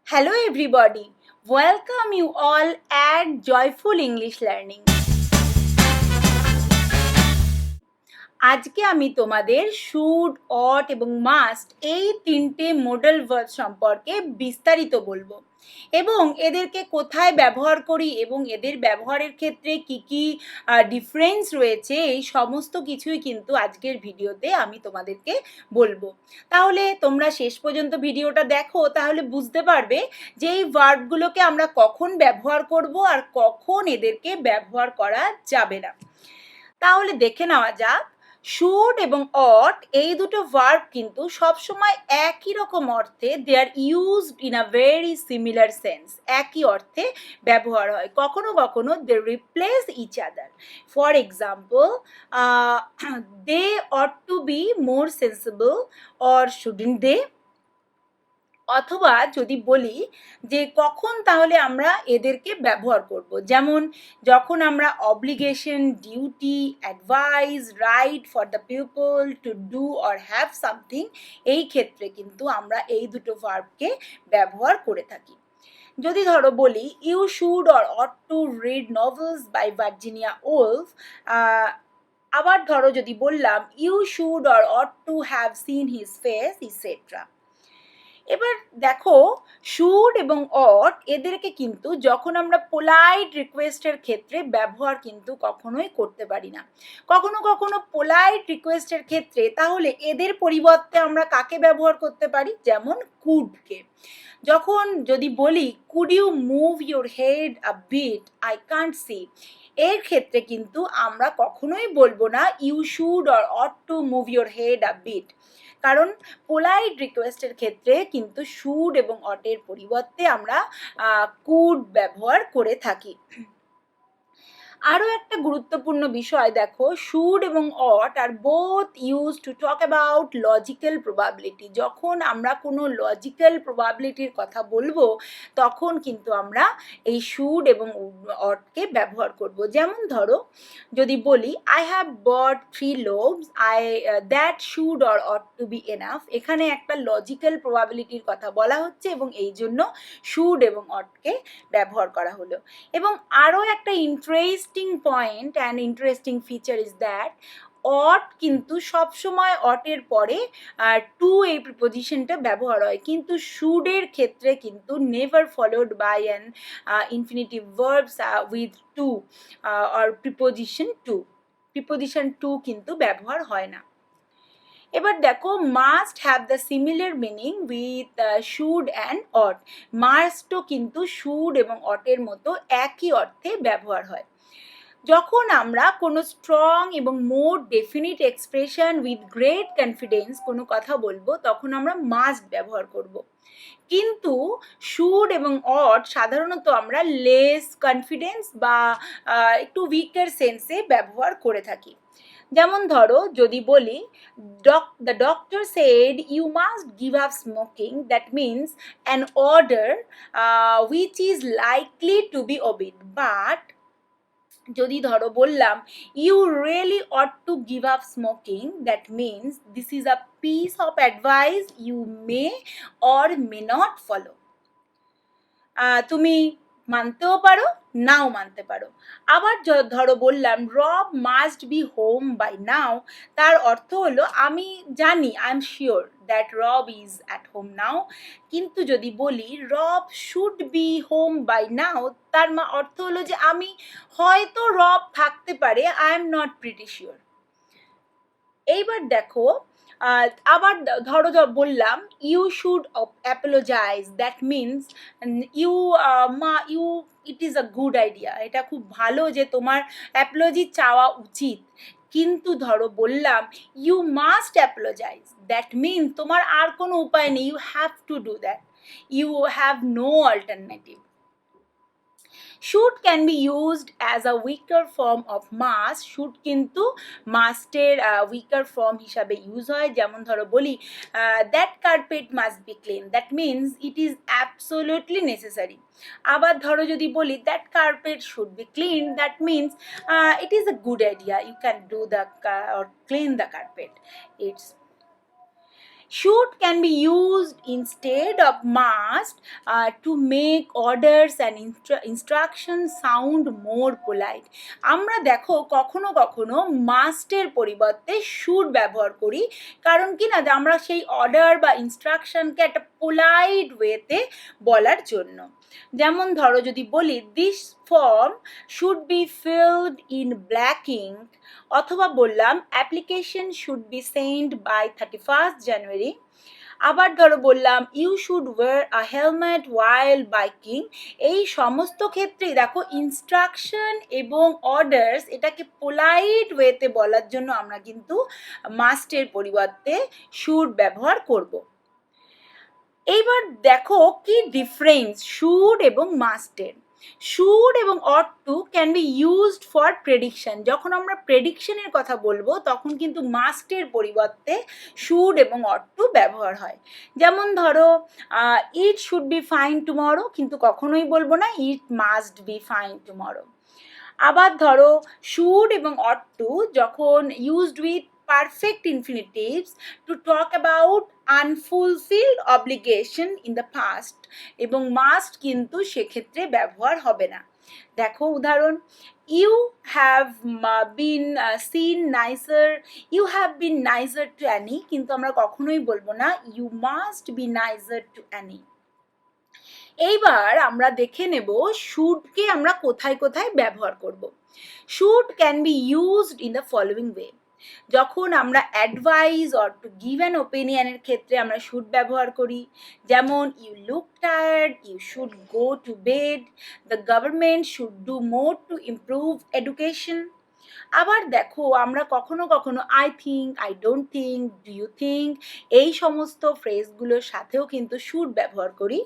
Hello everybody, welcome you all at Joyful English Learning. আজকে আমি তোমাদের শুড, অট এবং মাস্ট এই তিনটে মডেল ভার্ব সম্পর্কে বিস্তারিত বলবো এবং এদেরকে কোথায় ব্যবহার করি এবং এদের ব্যবহারের ক্ষেত্রে কি কি ডিফারেন্স রয়েছে এই সমস্ত কিছুই কিন্তু আজকের ভিডিওতে আমি তোমাদেরকে বলবো। তাহলে তোমরা শেষ পর্যন্ত ভিডিওটা দেখো, তাহলে বুঝতে পারবে যে এই ভার্বগুলোকে আমরা কখন ব্যবহার করব আর কখন এদেরকে ব্যবহার করা যাবে না। তাহলে দেখে নেওয়া যাক। শুড এবং অট এই দুটো ভার্ব কিন্তু সবসময় একই রকম অর্থে they are used in a very similar sense, একই অর্থে ব্যবহার হয়। কখনো কখনো they replace each other. For example, they ought to be more sensible or shouldn't they. অথবা যদি বলি যে কখন তাহলে আমরা এদেরকে ব্যবহার করব, যেমন যখন আমরা obligation, duty, advice, right for the people, to do or have something, এই ক্ষেত্রে কিন্তু আমরা এই দুটো ভার্বকে ব্যবহার করে থাকি। যদি ধরো বলি you should or ought to read novels by Virginia Woolf, আবার ধরো যদি বললাম you should or ought to have seen his face etcetera. এবার দেখো, শুড এবং অট এদেরকে কিন্তু যখন আমরা পোলাইট রিকোয়েস্টের ক্ষেত্রে ব্যবহার কিন্তু কখনোই করতে পারি না। কখনো কখনো পোলাইট রিকোয়েস্টের ক্ষেত্রে তাহলে এদের পরিবর্তে আমরা কাকে ব্যবহার করতে পারি, যেমন কুডকে। যখন যদি বলি could you move your head a bit, I can't see, এর ক্ষেত্রে কিন্তু আমরা কখনোই বলবো না you should or ought to move your head a bit, কারণ পোলাইট রিকোয়েস্টের ক্ষেত্রে কিন্তু শুড এবং অটের পরিবর্তে আমরা কুড ব্যবহার করে থাকি। আরও একটা গুরুত্বপূর্ণ বিষয় দেখো, শুড এবং ought are both use to talk about logical probability. যখন আমরা কোনো লজিক্যাল প্রবাবিলিটির কথা বলবো তখন কিন্তু আমরা এই শুড এবং অটকে ব্যবহার করব। যেমন ধরো যদি বলি I have bought 3 loaves, that should or ought to be enough, এখানে একটা লজিক্যাল প্রবাবিলিটির কথা বলা হচ্ছে এবং এই জন্য শুড এবং অটকে ব্যবহার করা হলো। এবং আরও একটা interesting point and interesting feature is that ought কিন্তু সবসময় অটের পরে টু এই প্রিপোজিশনটা ব্যবহার হয়, কিন্তু শুডের ক্ষেত্রে কিন্তু never followed by an infinitive verbs with to or preposition to কিন্তু ব্যবহার হয় না। এবার দেখো, must have the similar meaning with should and ought. মাস্টও কিন্তু শুড এবং অটের মতো একই অর্থে ব্যবহার হয়। যখন আমরা কোনো স্ট্রং এবং more definite expression with great confidence কোনো কথা বলবো তখন আমরা মাস্ট ব্যবহার করব। কিন্তু শুড এবং অট সাধারণত আমরা লেস কনফিডেন্স বা একটু উইকার সেন্সে ব্যবহার করে থাকি। যেমন ধরো যদি বলি the doctor said you must give up smoking, that means an order which is likely to be obeyed. But যদি ধরো বললাম you really ought to give up smoking, that means this is a piece of advice you may or may not follow. তুমি মানতেও পারো, নাও মানতে পারো। আবার ধরো বললাম Rob must be home by now, তার অর্থ হলো আমি জানি, I am sure that Rob is at home now. কিন্তু যদি বলি Rob should be home by now, তার অর্থ হলো যে আমি হয়তো রব থাকতে পারে, I am not pretty sure. এইবার দেখো, আবার ধরো বললাম you should apologise, that means you it is a good idea, এটা খুব ভালো যে তোমার অ্যাপোলজি চাওয়া উচিত। কিন্তু ধরো বললাম you must apologise, that means তোমার আর কোনো উপায় নেই, you have to do that, you have no alternative. Should can be used as a weaker form of must, should কিন্তু মাস্টের উইকার ফর্ম হিসাবে ইউজ হয়। যেমন ধরো বলি that carpet must be clean, that means it is absolutely necessary. আবার ধরো যদি বলি that carpet should be clean, that means it is a good idea, you can do the or clean the carpet. Should can be used instead of must to make orders and instructions sound more polite. আমরা দেখো কখনো কখনো মাস্টের পরিবর্তে should ব্যবহার করি, কারণ কি না আমরা সেই অর্ডার বা ইনস্ট্রাকশনকে একটা পোলাইট ওয়েতে বলার জন্য। যেমন ধরো যদি বলি this form should be filled in black ink, অথবা বললাম application should be send by 31st January। আবার ধরো বললাম you should wear a helmet while biking. এই সমস্ত ক্ষেত্রেই দেখো ইনস্ট্রাকশন এবং অর্ডার্স এটাকে পোলাইট ওয়েতে বলার জন্য আমরা কিন্তু মাস্টের পরিবর্তে শুড ব্যবহার করব। এইবার দেখো কি ডিফারেন্স শুড এবং মাস্টের। শুড এবং ought to can be used for prediction. যখন আমরা প্রেডিকশনের কথা বলবো তখন কিন্তু মাস্টের পরিবর্তে শুড এবং অট টু ব্যবহার হয়। যেমন ধরো it should be fine tomorrow, কিন্তু কখনোই বলবো না ইট মাস্ট বি ফাইন টুমরো। আবার ধরো শুড এবং অট টু যখন used with perfect infinitives to talk about unfulfilled obligation in the past, এবং must কিন্তু সেক্ষেত্রে ব্যবহার হবে না। দেখো উদাহরণ, you have been seen nicer, you have been nicer to Annie, কিন্তু আমরা কখনোই বলবো না you must be nicer to Annie। এইবার আমরা দেখে নেব শুডকে আমরা কোথায় কোথায় ব্যবহার করব। Should can be used in the following way. যখন আমরা advice or to give an ওপিনিয়নের ক্ষেত্রে আমরা শুড ব্যবহার করি, যেমন you look tired, you should go to bed, the government should do more to improve education. আবার দেখো আমরা কখনো কখনো I think, I don't think, do you think এই সমস্ত ফ্রেজগুলোর সাথেও কিন্তু শুড ব্যবহার করি।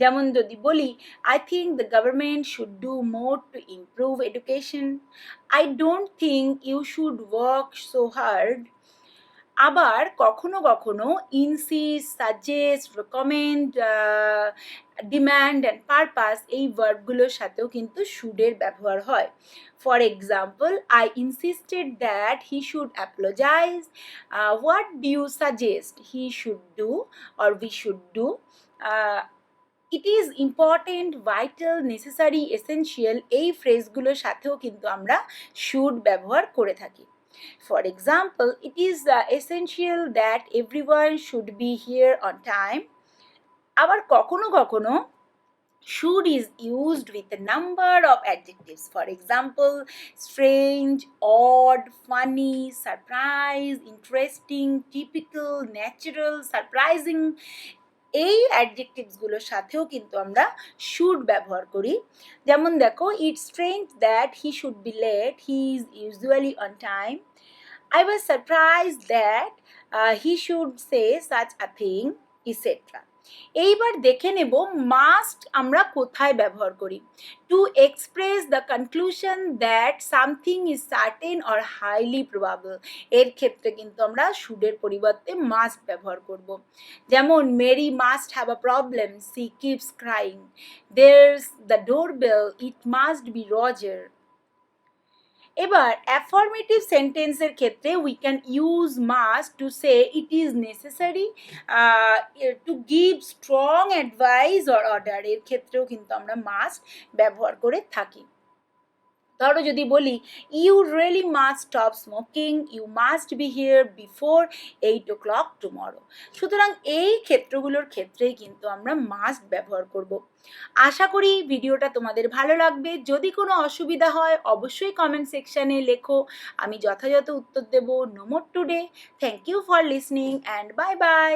যেমন যদি বলি I think the government should do more to improve education, I don't think you should work so hard. আবার কখনো কখনো insist, suggest, recommend, demand and purpose এই ভার্বগুলোর সাথেও কিন্তু শুডের ব্যবহার হয়। For example, I insisted that he should apologise, what do you suggest he should do or we should do. It is important, vital, necessary, essential এই ফ্রেজগুলোর সাথেও কিন্তু আমরা শুড ব্যবহার করে থাকি। For example, it is essential that everyone should be here on time. আবার কখনো কখনো should is used with a number of adjectives. For example, strange, odd, funny, surprise, interesting, typical, natural, surprising এই অ্যাডজেক্টিভসগুলোর সাথেও কিন্তু আমরা শুড ব্যবহার করি। যেমন দেখো, it's strange that he should be late, he is usually on time. I was surprised that he should say such a thing, etc. এইবার দেখে নেব মাস্ট আমরা কোথায় ব্যবহার করি। To express the conclusion that something is certain or highly probable, এর ক্ষেত্রে কিন্তু আমরা শুডের পরিবর্তে মাস্ট ব্যবহার করব। যেমন Mary must have a problem, she keeps crying, there's the doorbell, it must be Roger. এবার অ্যাফার্মেটিভ সেন্টেন্সের ক্ষেত্রে we can use must to say it is necessary to give strong advice or order, এর ক্ষেত্রেও কিন্তু আমরা must ব্যবহার করে থাকি। ধরো যদি বলি you really must stop smoking, you must be here before 8 o'clock tomorrow. সুতরাং এই ক্ষেত্রগুলোর ক্ষেত্রেই কিন্তু আমরা মাস্ট ব্যবহার করব। আশা করি ভিডিওটা তোমাদের ভালো লাগবে। যদি কোনো অসুবিধা হয় অবশ্যই কমেন্ট সেকশানে লেখো, আমি যথাযথ উত্তর দেব। No more today, thank you for listening and bye by.